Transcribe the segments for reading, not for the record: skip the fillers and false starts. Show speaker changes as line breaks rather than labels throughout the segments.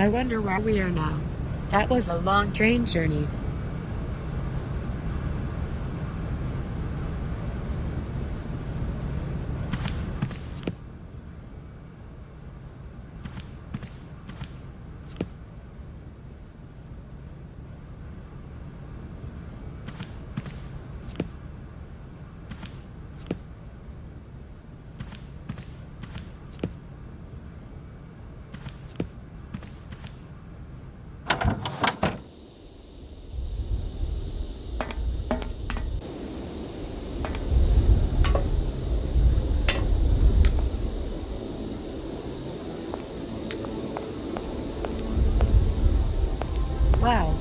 I wonder where we are now. That was a long train journey. Wow,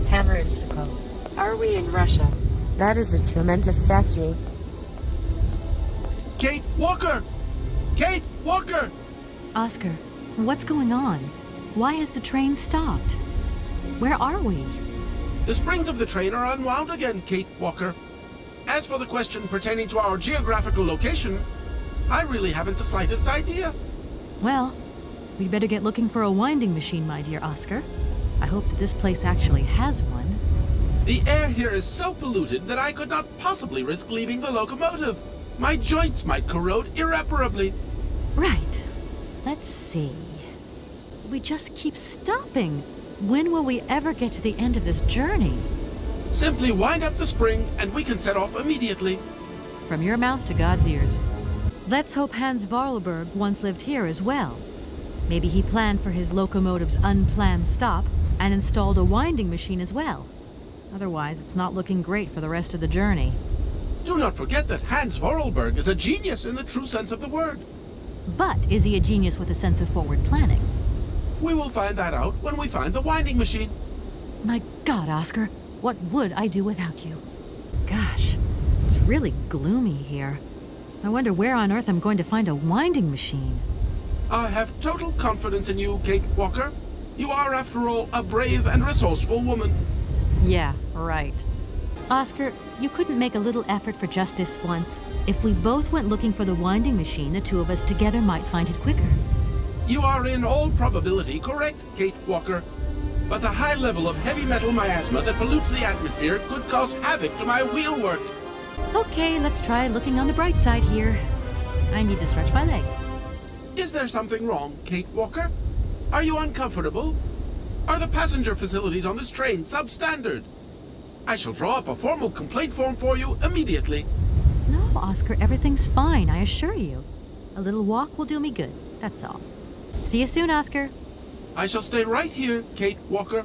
hammer and sickle. Are we in Russia? That is a tremendous statue.
Kate Walker! Kate Walker!
Oscar, what's going on? Why has the train stopped? Where are we?
The springs of the train are unwound again, Kate Walker. As for the question pertaining to our geographical location, I really haven't the slightest idea.
Well, we'd better get looking for a winding machine, my dear Oscar. I hope that this place actually has one.
The air here is so polluted that I could not possibly risk leaving the locomotive. My joints might corrode irreparably.
Right. Let's see. We just keep stopping. When will we ever get to the end of this journey?
Simply wind up the spring and we can set off immediately.
From your mouth to God's ears. Let's hope Hans Vorarlberg once lived here as well. Maybe he planned for his locomotive's unplanned stop and installed a winding machine as well. Otherwise, it's not looking great for the rest of the journey.
Do not forget that Hans Vorarlberg is a genius in the true sense of the word.
But is he a genius with a sense of forward planning?
We will find that out when we find the winding machine.
My God, Oscar, what would I do without you? Gosh, it's really gloomy here. I wonder where on earth I'm going to find a winding machine.
I have total confidence in you, Kate Walker. You are, after all, a brave and resourceful woman.
Yeah, right. Oscar, you couldn't make a little effort for just this once. If we both went looking for the winding machine, the two of us together might find it quicker.
You are in all probability correct, Kate Walker. But the high level of heavy metal miasma that pollutes the atmosphere could cause havoc to my wheelwork.
Okay, let's try looking on the bright side here. I need to stretch my legs.
Is there something wrong, Kate Walker? Are you uncomfortable? Are the passenger facilities on this train substandard? I shall draw up a formal complaint form for you immediately.
No, Oscar, everything's fine, I assure you. A little walk will do me good, that's all. See you soon, Oscar.
I shall stay right here, Kate Walker.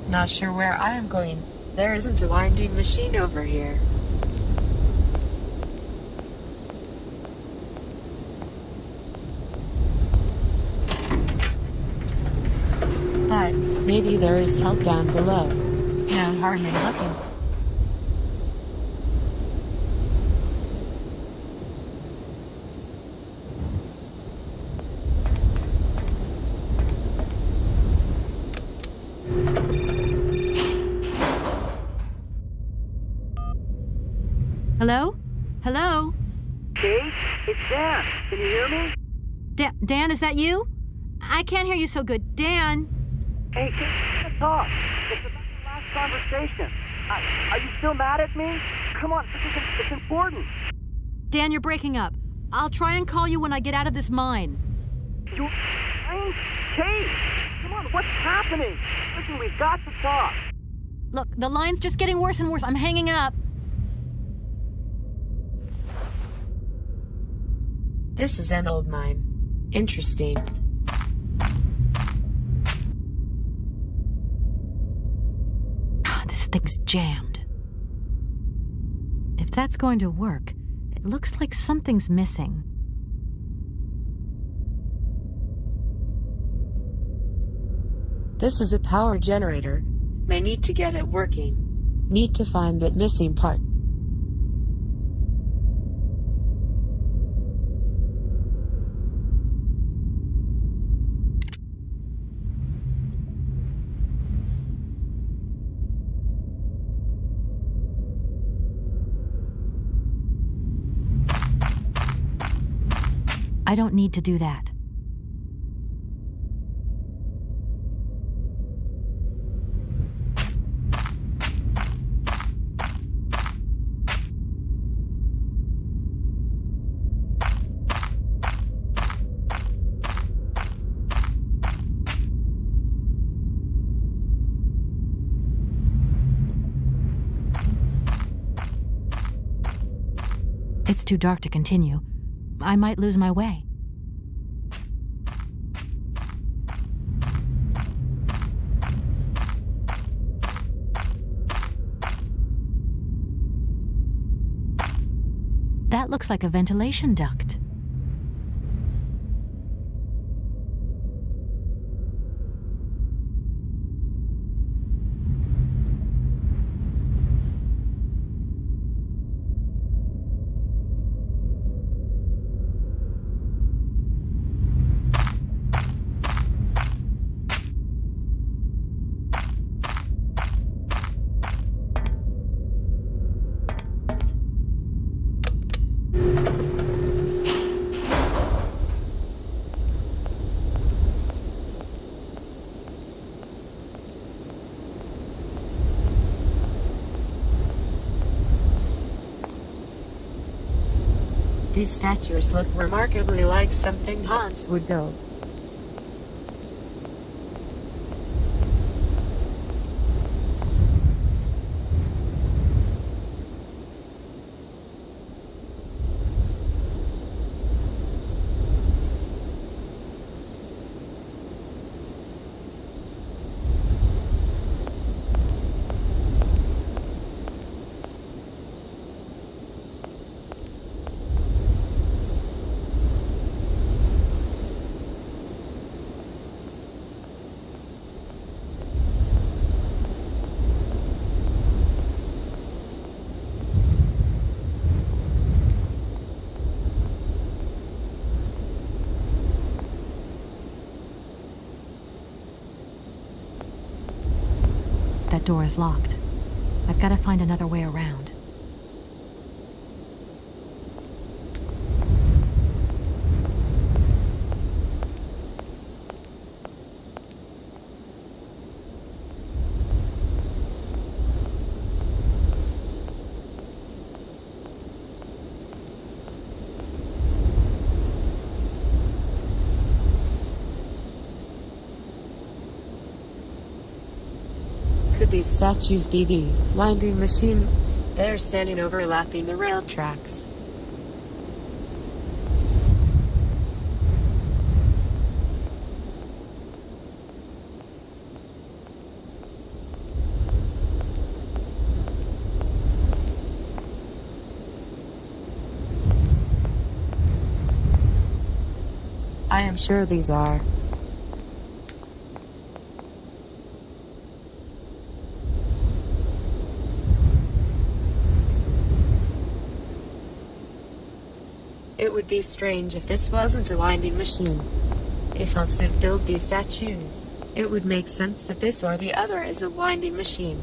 Not sure where I am going. There isn't a winding machine over here. But maybe there is help down below. No harm in looking.
Hello? Hello?
Kate, it's Dan. Can you hear me?
Dan, is that you? I can't hear you so good. Dan?
Hey, Kate, let's talk. It's about the last conversation. Are you still mad at me? Come on, it's important.
Dan, you're breaking up. I'll try and call you when I get out of this mine.
You... Kate! Come on, what's happening? Listen, we've got to talk.
Look, the line's just getting worse and worse. I'm hanging up.
This is an old mine. Interesting.
This thing's jammed. If that's going to work, it looks like something's missing.
This is a power generator. May need to get it working. Need to find that missing part.
I don't need to do that. It's too dark to continue. I might lose my way. That looks like a ventilation duct.
These statues look remarkably like something Hans would build. That door is locked. I've got to find another way around. Could these statues be the winding machine? They're standing overlapping the rail tracks. I am sure these are. It would be strange if this wasn't a winding machine. If Hans did build these statues, it would make sense that this or the other is a winding machine.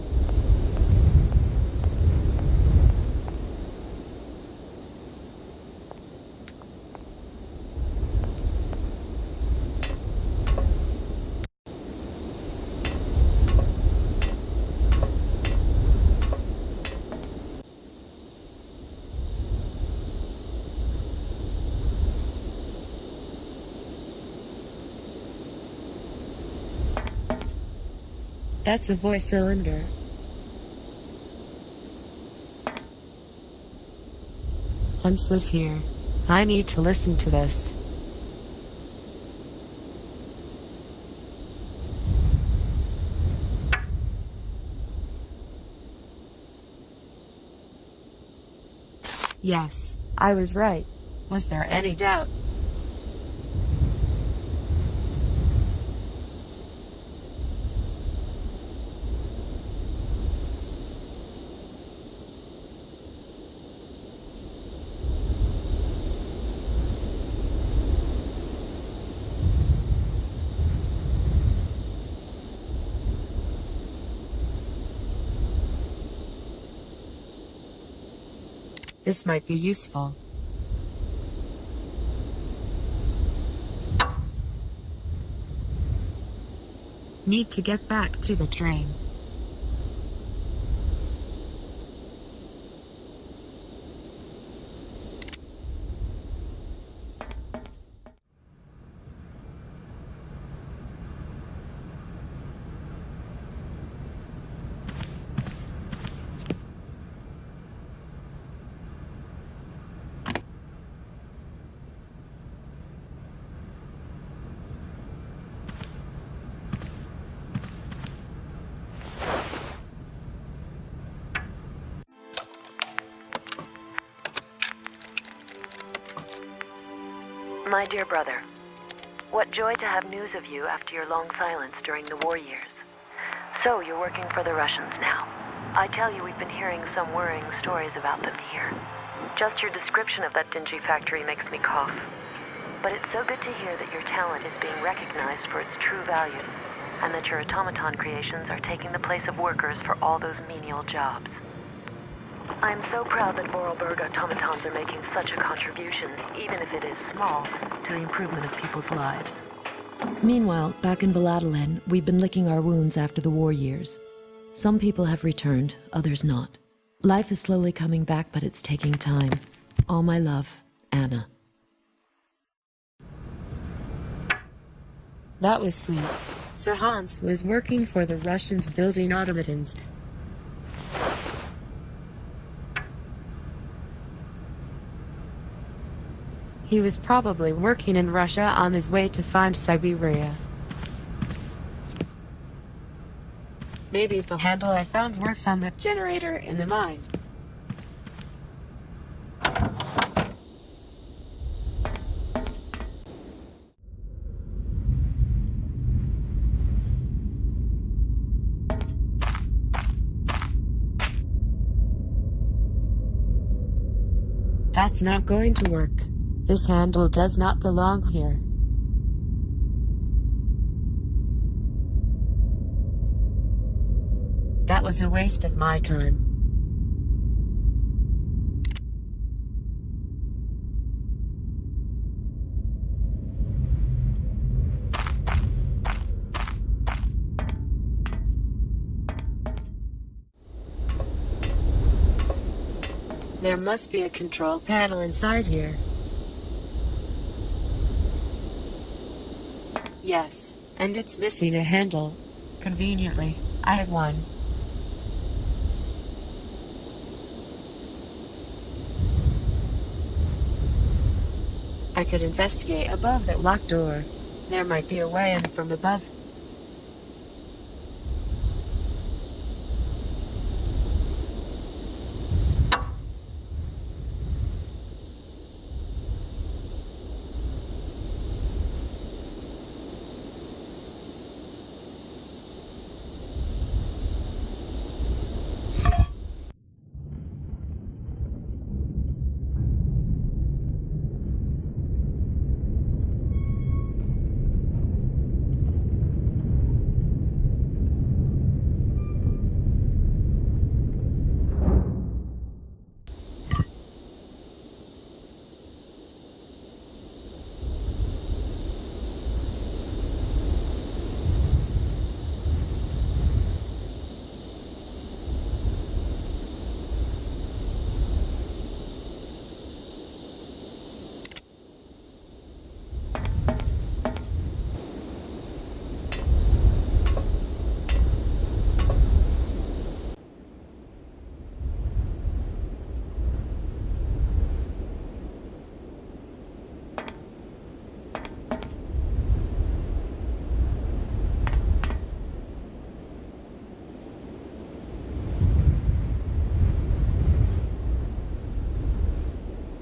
That's a voice cylinder. Hans was here. I need to listen to this. Yes, I was right. Was there any doubt? This might be useful. Need to get back to the train.
My dear brother, what joy to have news of you after your long silence during the war years. So, you're working for the Russians now. I tell you, we've been hearing some worrying stories about them here. Just your description of that dingy factory makes me cough. But it's so good to hear that your talent is being recognized for its true value, and that your automaton creations are taking the place of workers for all those menial jobs. I'm so proud that Vorarlberg automatons are making such a contribution, even if it is small, to the improvement of people's lives.
Meanwhile, back in Valladolid, we've been licking our wounds after the war years. Some people have returned, others not. Life is slowly coming back, but it's taking time. All my love, Anna.
That was sweet. So Hans was working for the Russians building automatons. He was probably working in Russia on his way to find Syberia. Maybe the handle I found works on the generator in the mine. That's not going to work. This handle does not belong here. That was a waste of my time. There must be a control panel inside here. Yes, and it's missing a handle. Conveniently, I have one. I could investigate above that locked door. There might be a way in from above.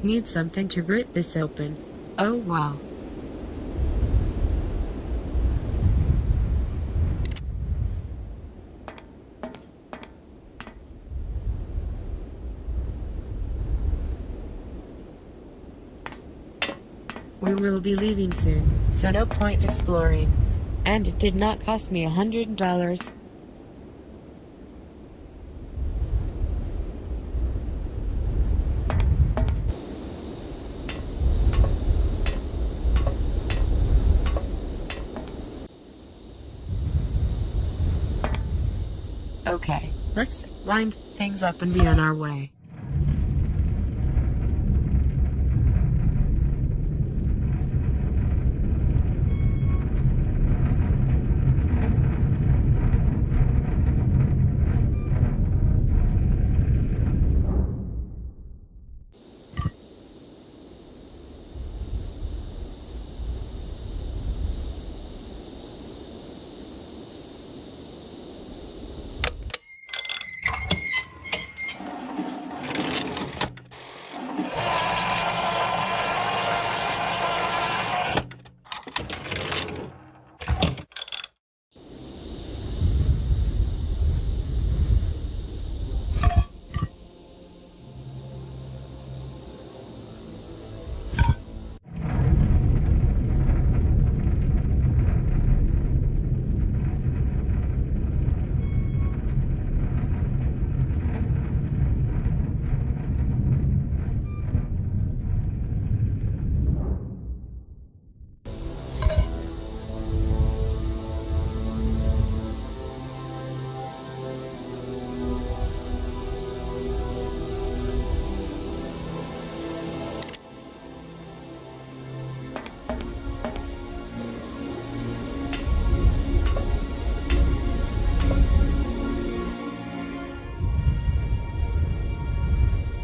Need something to rip this open. Oh wow. We will be leaving soon, so no point exploring. And it did not cost me $100. Okay, let's wind things up and be on our way.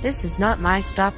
This is not my stop.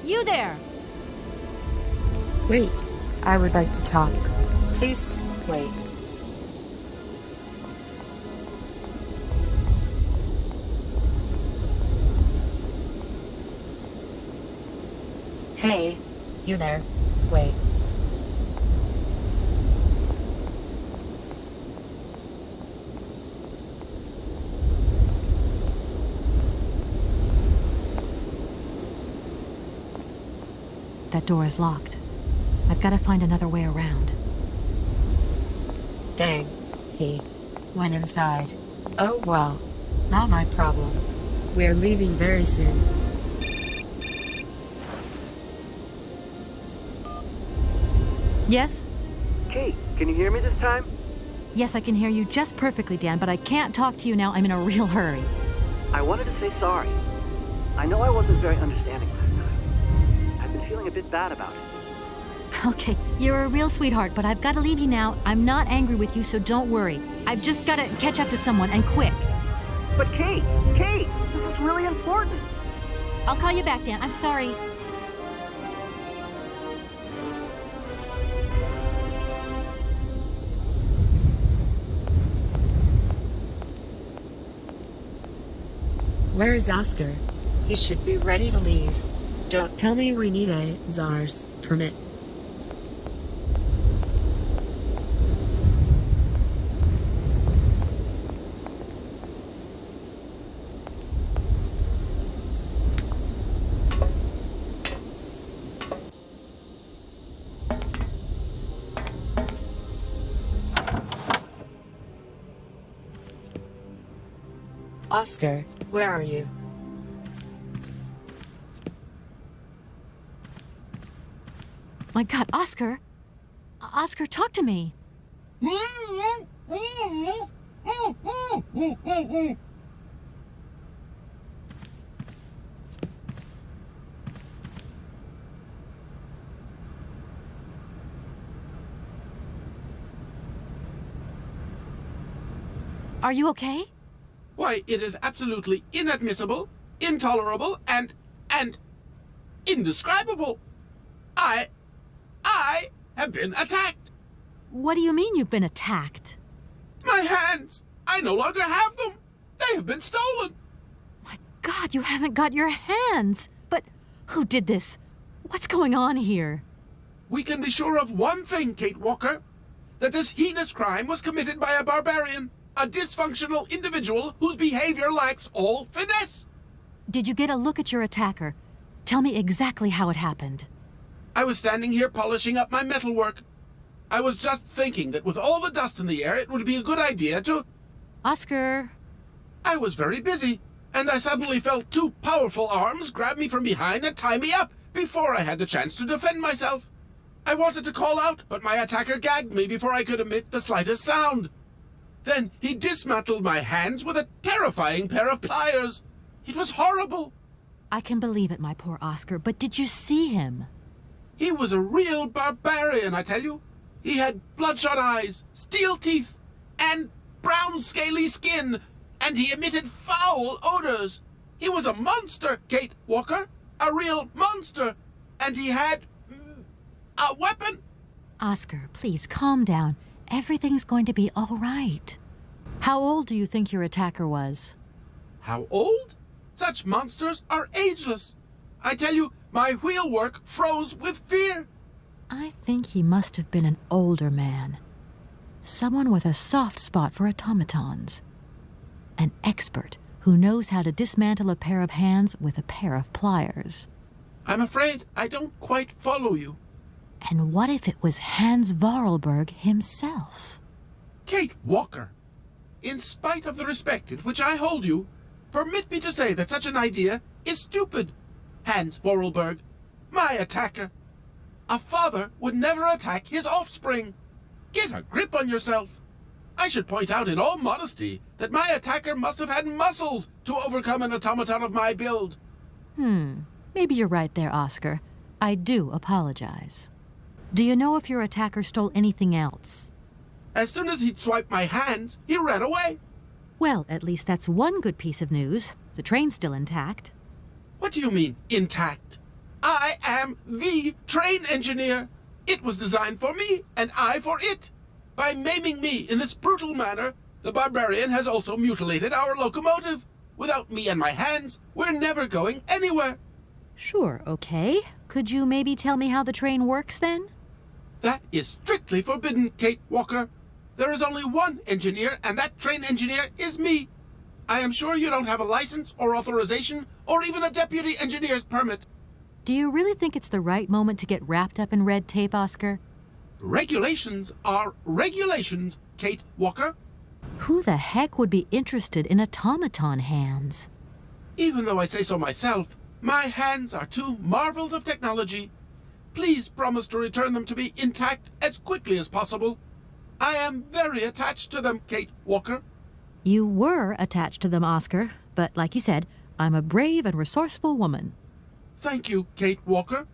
You there!
Wait, I would like to talk. Please, wait. Hey, you there. Wait.
That door is locked. I've got to find another way around.
Dang, he went inside. Oh well, not my problem. We're leaving very soon.
Yes?
Kate, can you hear me this time?
Yes, I can hear you just perfectly, Dan, but I can't talk to you now. I'm in a real hurry.
I wanted to say sorry. I know I wasn't very understanding last time. I've been feeling a bit bad about it.
Okay, you're a real sweetheart, but I've got to leave you now. I'm not angry with you, so don't worry. I've just got to catch up to someone, and quick.
But Kate, this is really important.
I'll call you back, Dan. I'm sorry.
Where's Oscar? He should be ready to leave. Don't tell me we need a czar's permit. Oscar, where are you?
My God, Oscar! Oscar, talk to me! Are you okay?
Why, it is absolutely inadmissible, intolerable, and indescribable. I have been attacked.
what do you mean you've been attacked?
My hands! I no longer have them! They have been stolen!
My God, you haven't got your hands! But who did this? What's going on here?
We can be sure of one thing, Kate Walker. That this heinous crime was committed by a barbarian. A dysfunctional individual whose behavior lacks all finesse.
Did you get a look at your attacker? Tell me exactly how it happened.
I was standing here polishing up my metalwork. I was just thinking that with all the dust in the air, it would be a good idea to...
Oscar!
I was very busy, and I suddenly felt two powerful arms grab me from behind and tie me up before I had the chance to defend myself. I wanted to call out, but my attacker gagged me before I could emit the slightest sound. Then he dismantled my hands with a terrifying pair of pliers. It was horrible.
I can believe it, my poor Oscar, but did you see him?
He was a real barbarian, I tell you. He had bloodshot eyes, steel teeth, and brown scaly skin, and he emitted foul odors. He was a monster, Kate Walker, a real monster, and he had a weapon.
Oscar, please calm down. Everything's going to be all right. How old do you think your attacker was?
How old? Such monsters are ageless. I tell you, my wheelwork froze with fear.
I think he must have been an older man. Someone with a soft spot for automatons. An expert who knows how to dismantle a pair of hands with a pair of pliers.
I'm afraid I don't quite follow you.
And what if it was Hans Vorarlberg himself?
Kate Walker, in spite of the respect in which I hold you, permit me to say that such an idea is stupid. Hans Vorarlberg, my attacker. A father would never attack his offspring. Get a grip on yourself. I should point out in all modesty that my attacker must have had muscles to overcome an automaton of my build.
Maybe you're right there, Oscar. I do apologize. Do you know if your attacker stole anything else?
As soon as he'd swiped my hands, he ran away.
Well, at least that's one good piece of news. The train's still intact.
What do you mean, intact? I am the train engineer. It was designed for me, and I for it. By maiming me in this brutal manner, the barbarian has also mutilated our locomotive. Without me and my hands, we're never going anywhere.
Sure, okay. Could you maybe tell me how the train works, then?
That is strictly forbidden, Kate Walker. There is only one engineer, and that train engineer is me. I am sure you don't have a license or authorization or even a deputy engineer's permit.
Do you really think it's the right moment to get wrapped up in red tape, Oscar?
Regulations are regulations, Kate Walker.
Who the heck would be interested in automaton hands?
Even though I say so myself, my hands are two marvels of technology. Please promise to return them to me intact as quickly as possible. I am very attached to them, Kate Walker.
You were attached to them, Oscar, but like you said, I'm a brave and resourceful woman.
Thank you, Kate Walker.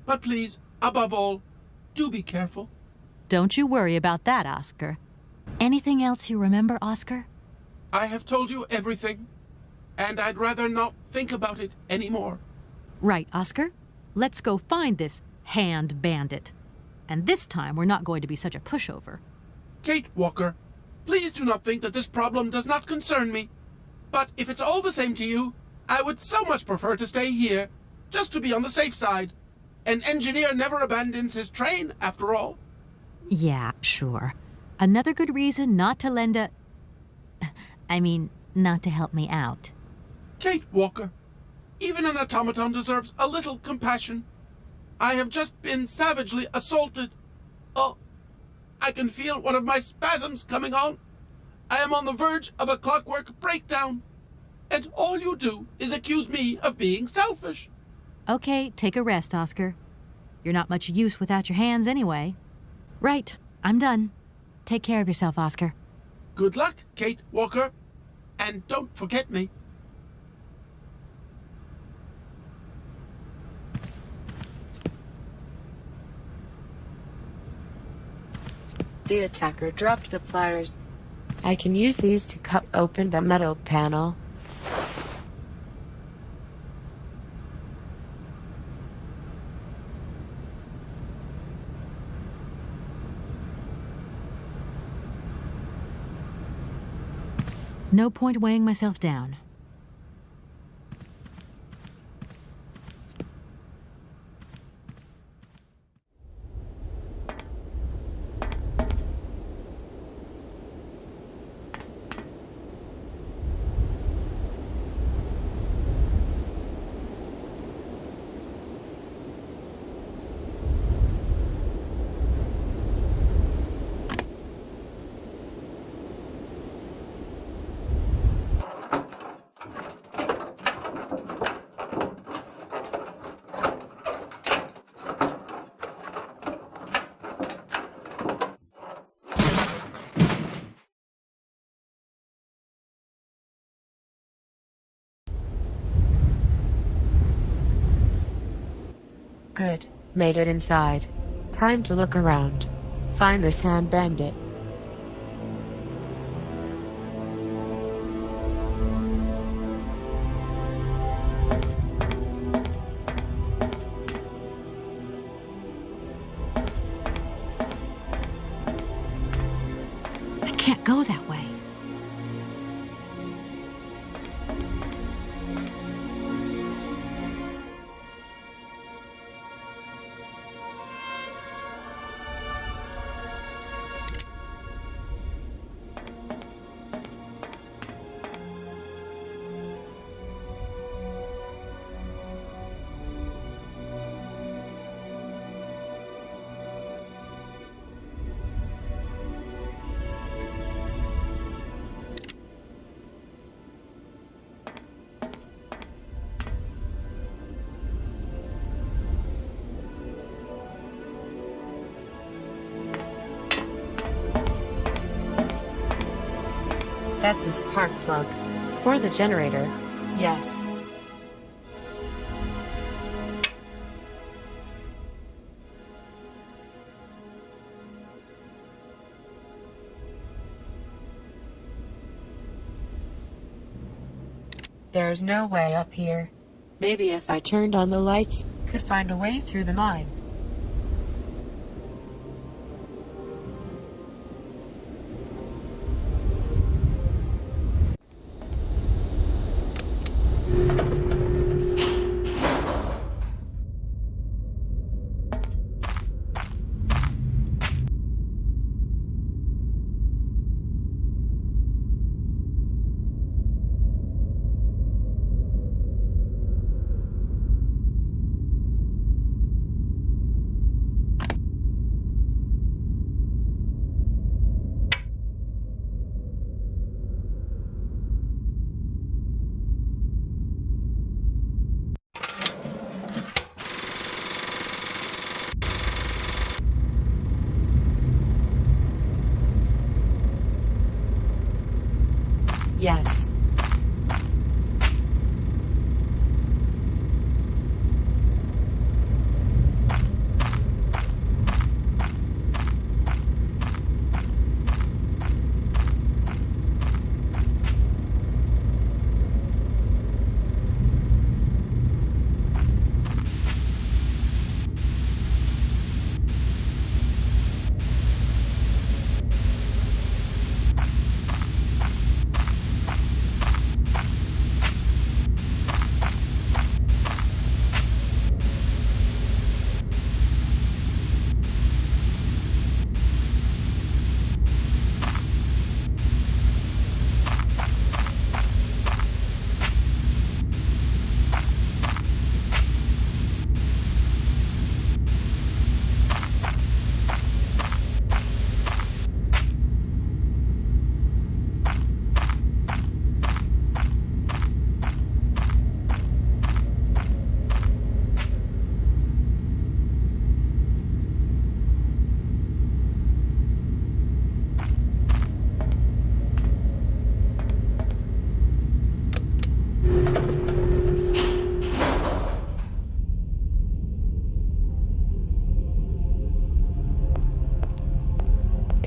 But please, above all, do be careful.
Don't you worry about that, Oscar. Anything else you remember, Oscar?
I have told you everything, and I'd rather not think about it anymore.
Right, Oscar. Let's go find this hand bandit. And this time we're not going to be such a pushover.
Kate Walker, please do not think that this problem does not concern me. But if it's all the same to you, I would so much prefer to stay here, just to be on the safe side. An engineer never abandons his train, after all.
Yeah, sure. Another good reason not to lend a... not to help me out.
Kate Walker, even an automaton deserves a little compassion. I have just been savagely assaulted. Oh, I can feel one of my spasms coming on. I am on the verge of a clockwork breakdown. And all you do is accuse me of being selfish.
Okay, take a rest, Oscar. You're not much use without your hands anyway. Right, I'm done. Take care of yourself, Oscar.
Good luck, Kate Walker. And don't forget me.
The attacker dropped the pliers. I can use these to cut open the metal panel.
No point weighing myself down.
Good. Made it inside. Time to look around. Find this hand bandit.
I can't go that way.
That's a spark plug.
For the generator.
Yes. There's no way up here. Maybe if I turned on the lights, could find a way through the mine. Yes.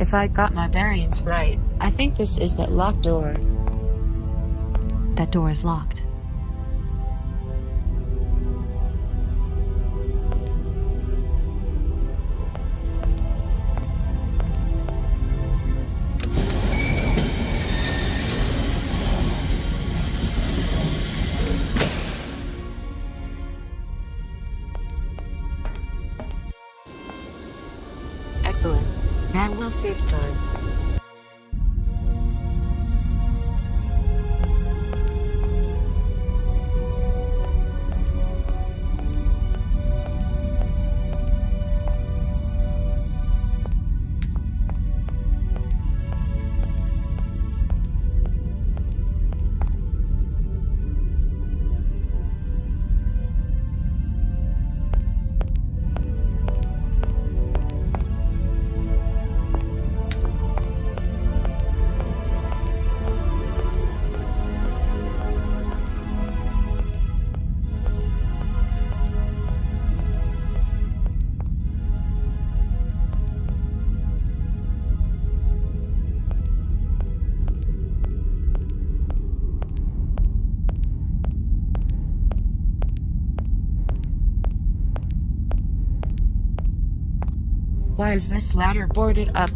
If I got my bearings right, I think this is that locked door.
That door is locked.
That will save time. Why is this ladder boarded up?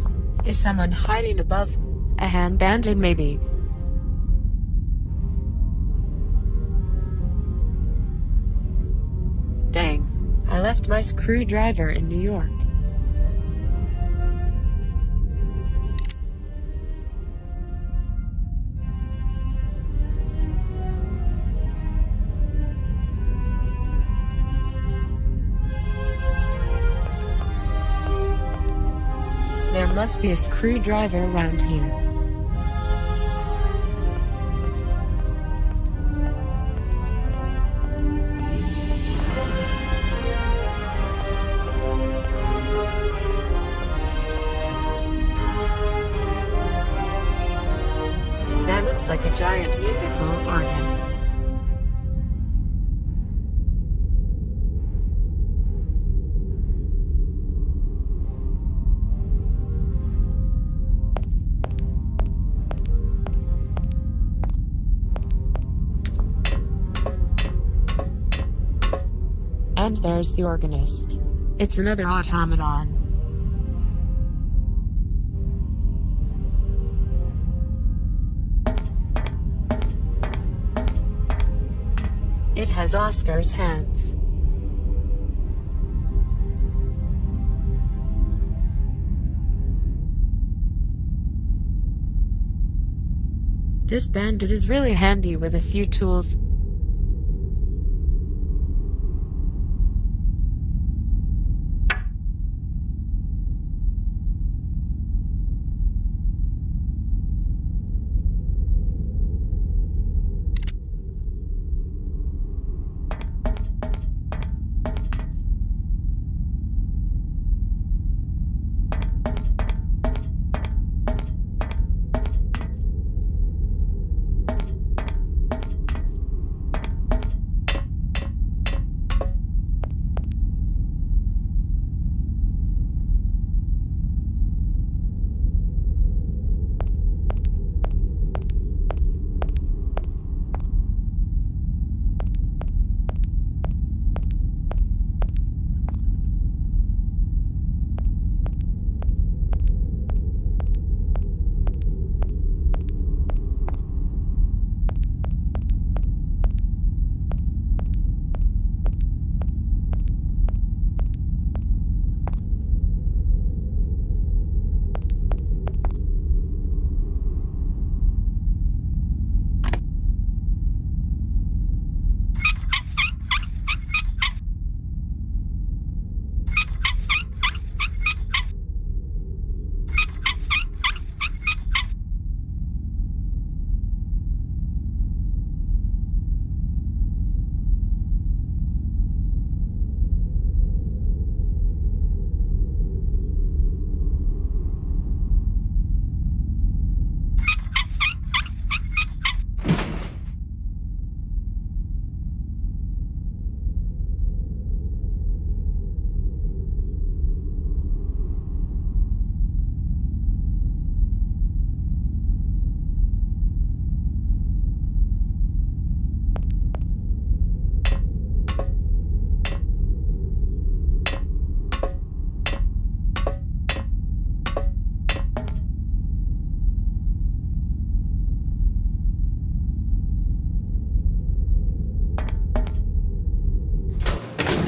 Is someone hiding above? A hand bandit, maybe? Dang, I left my screwdriver in New York. There must be a screwdriver around here. That looks like a giant musical organ. And there's the organist. It's another automaton. It has Oscar's hands. This bandit is really handy with a few tools.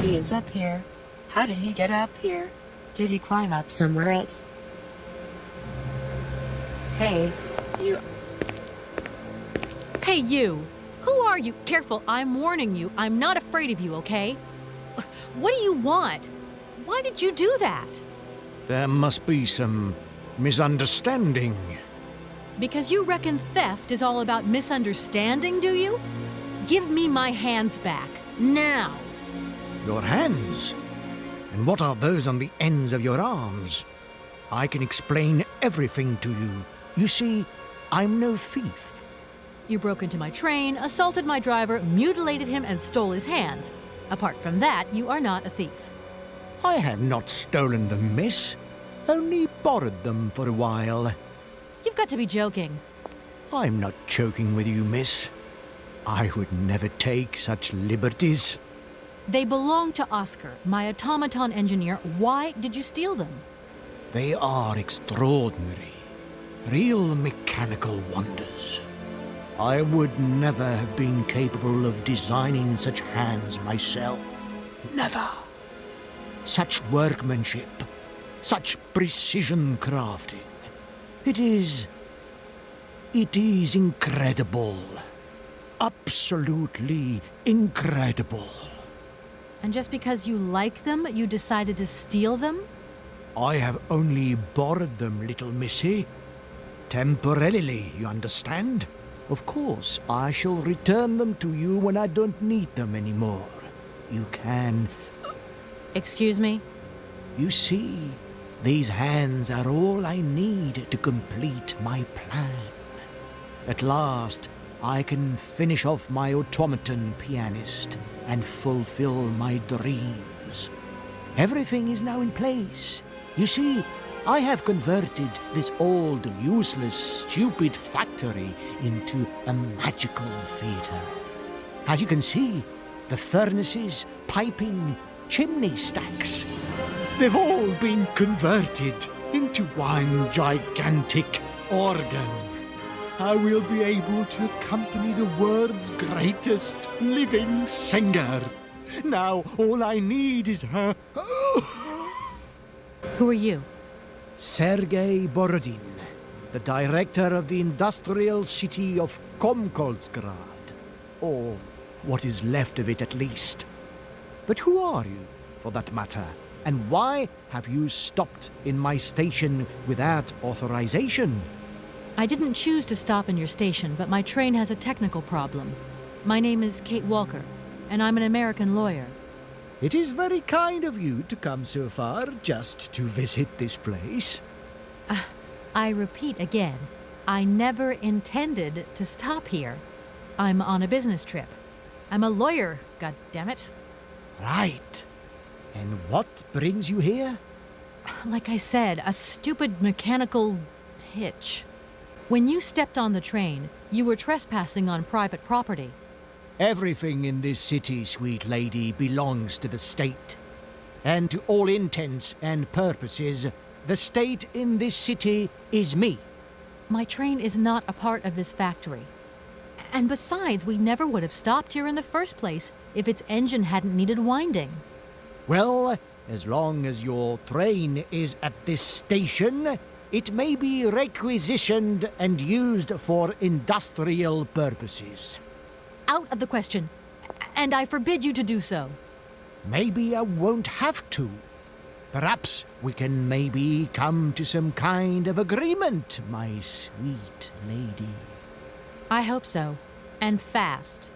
He is up here. How did he get up here? Did he climb up somewhere else? Hey, you...
Hey, you! Who are you? Careful, I'm warning you. I'm not afraid of you, okay? What do you want? Why did you do that?
There must be some misunderstanding.
Because you reckon theft is all about misunderstanding, do you? Give me my hands back, now!
Your hands? And what are those on the ends of your arms? I can explain everything to you. You see, I'm no thief.
You broke into my train, assaulted my driver, mutilated him, and stole his hands. Apart from that, you are not a thief.
I have not stolen them, miss. Only borrowed them for a while.
You've got to be joking.
I'm not joking with you, miss. I would never take such liberties.
They belong to Oscar, my automaton engineer. Why did you steal them?
They are extraordinary. Real mechanical wonders. I would never have been capable of designing such hands myself. Never. Such workmanship. Such precision crafting. It is incredible. Absolutely incredible.
And just because you like them, you decided to steal them?
I have only borrowed them, little missy. Temporarily, you understand? Of course, I shall return them to you when I don't need them anymore. You can...
Excuse me?
You see, these hands are all I need to complete my plan. At last, I can finish off my automaton pianist and fulfill my dreams. Everything is now in place. You see, I have converted this old, useless, stupid factory into a magical theatre. As you can see, the furnaces, piping, chimney stacks, they've all been converted into one gigantic organ. I will be able to accompany the world's greatest living singer. Now all I need is her...
Who are you?
Sergei Borodin, the director of the industrial city of Komkoltsgrad. Or what is left of it, at least. But who are you, for that matter? And why have you stopped in my station without authorization?
I didn't choose to stop in your station, but my train has a technical problem. My name is Kate Walker, and I'm an American lawyer.
It is very kind of you to come so far just to visit this place.
I repeat again, I never intended to stop here. I'm on a business trip. I'm a lawyer, goddammit.
Right. And what brings you here?
Like I said, a stupid mechanical hitch. When you stepped on the train, you were trespassing on private property.
Everything in this city, sweet lady, belongs to the state. And to all intents and purposes, the state in this city is me.
My train is not a part of this factory. And besides, we never would have stopped here in the first place if its engine hadn't needed winding.
Well, as long as your train is at this station, it may be requisitioned and used for industrial purposes.
Out of the question. And I forbid you to do so.
Maybe I won't have to. Perhaps we can maybe come to some kind of agreement, my sweet lady.
I hope so. And fast.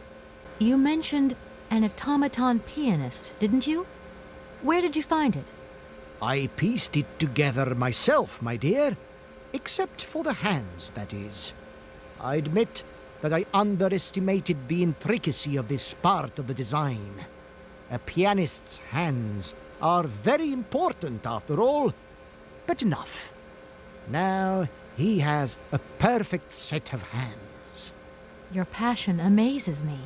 You mentioned an automaton pianist, didn't you? Where did you find it?
I pieced it together myself, my dear. Except for the hands, that is. I admit that I underestimated the intricacy of this part of the design. A pianist's hands are very important, after all. But enough. Now he has a perfect set of hands.
Your passion amazes me.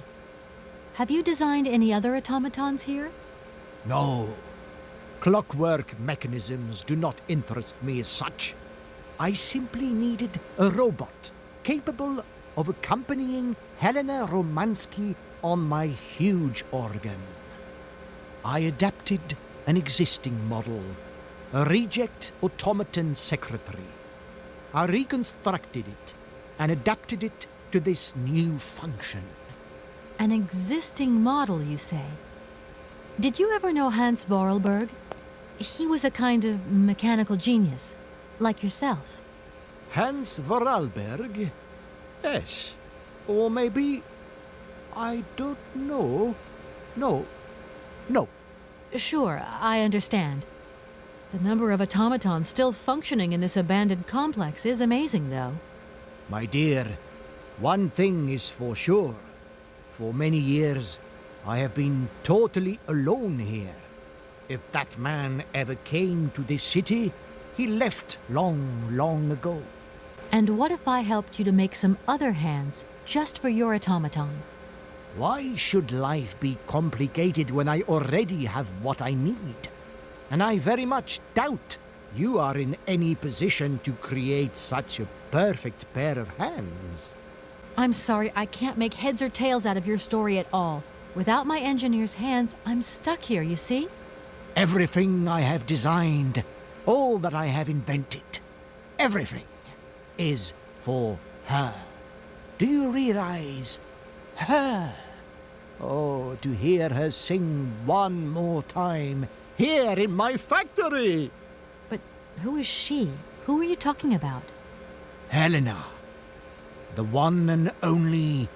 Have you designed any other automatons here?
No. Clockwork mechanisms do not interest me as such. I simply needed a robot capable of accompanying Helena Romansky on my huge organ. I adapted an existing model, a reject automaton secretary. I reconstructed it and adapted it to this new function.
An existing model, you say? Did you ever know Hans Vorarlberg? He was a kind of mechanical genius, like yourself.
Hans Vorarlberg? Yes. Or maybe... I don't know. No.
Sure, I understand. The number of automatons still functioning in this abandoned complex is amazing, though.
My dear, one thing is for sure. For many years, I have been totally alone here. If that man ever came to this city, he left long ago.
And what if I helped you to make some other hands, just for your automaton?
Why should life be complicated when I already have what I need? And I very much doubt you are in any position to create such a perfect pair of hands.
I'm sorry, I can't make heads or tails out of your story at all. Without my engineer's hands, I'm stuck here, you see?
Everything I have designed, all that I have invented, everything is for her. Do you realize? Her. Oh, to hear her sing one more time here in my factory.
But who is she? Who are you talking about?
Helena. The one and only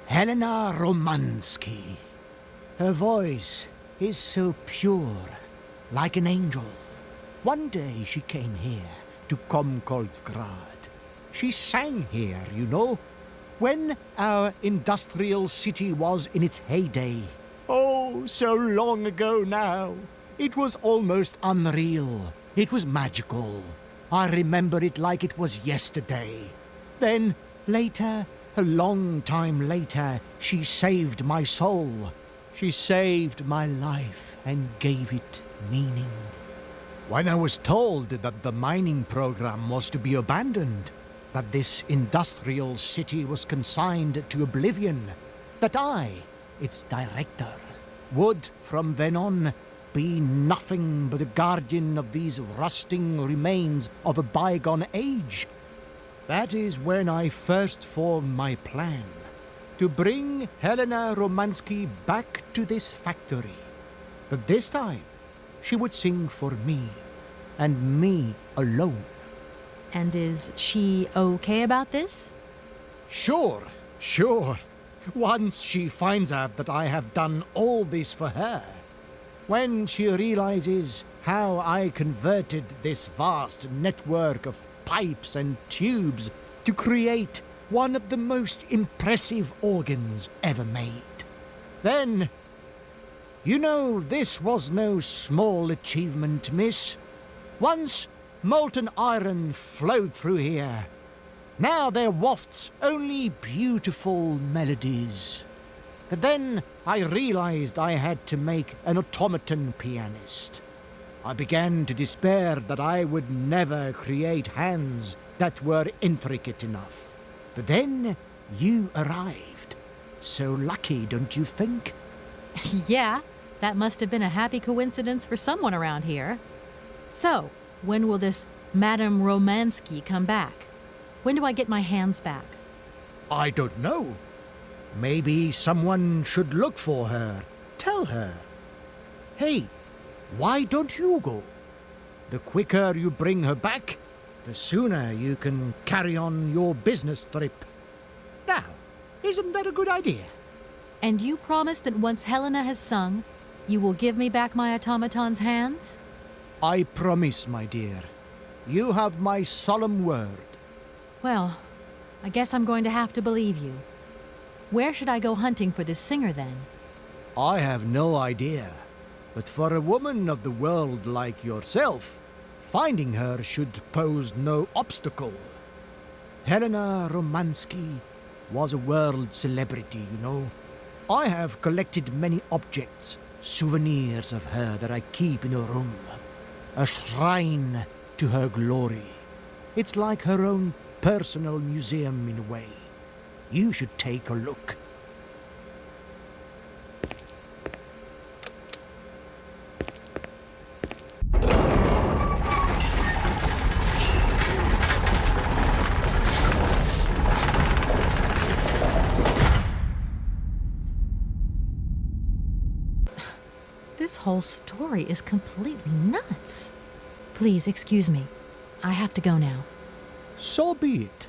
Helena Romansky. Her voice is so pure, like an angel. One day she came here to Komkolsgrad. She sang here, you know, when our industrial city was in its heyday. Oh, so long ago now. It was almost unreal. It was magical. I remember it like it was yesterday. Then, later, a long time later, she saved my soul. She saved my life and gave it meaning. When I was told that the mining program was to be abandoned, that this industrial city was consigned to oblivion, that I, its director, would from then on be nothing but a guardian of these rusting remains of a bygone age, that is when I first formed my plan to bring Helena Romansky back to this factory. But this time, she would sing for me, and me alone.
And is she okay about this?
Sure. Once she finds out that I have done all this for her, when she realizes how I converted this vast network of pipes and tubes to create one of the most impressive organs ever made, then, you know, this was no small achievement, miss. Once molten iron flowed through here. Now there wafts only beautiful melodies. But then I realized I had to make an automaton pianist. I began to despair that I would never create hands that were intricate enough. But then you arrived. So lucky, don't you think?
Yeah, that must have been a happy coincidence for someone around here. So, when will this Madame Romansky come back? When do I get my hands back?
I don't know. Maybe someone should look for her. Tell her. Hey, why don't you go? The quicker you bring her back, the sooner you can carry on your business trip. Now, isn't that a good idea?
And you promise that once Helena has sung, you will give me back my automaton's hands?
I promise, my dear. You have my solemn word.
Well, I guess I'm going to have to believe you. Where should I go hunting for this singer, then?
I have no idea. But for a woman of the world like yourself, finding her should pose no obstacle. Helena Romansky was a world celebrity, you know. I have collected many objects, souvenirs of her that I keep in a room. A shrine to her glory. It's like her own personal museum in a way. You should take a look.
This whole story is completely nuts. Please excuse me. I have to go now.
So be it.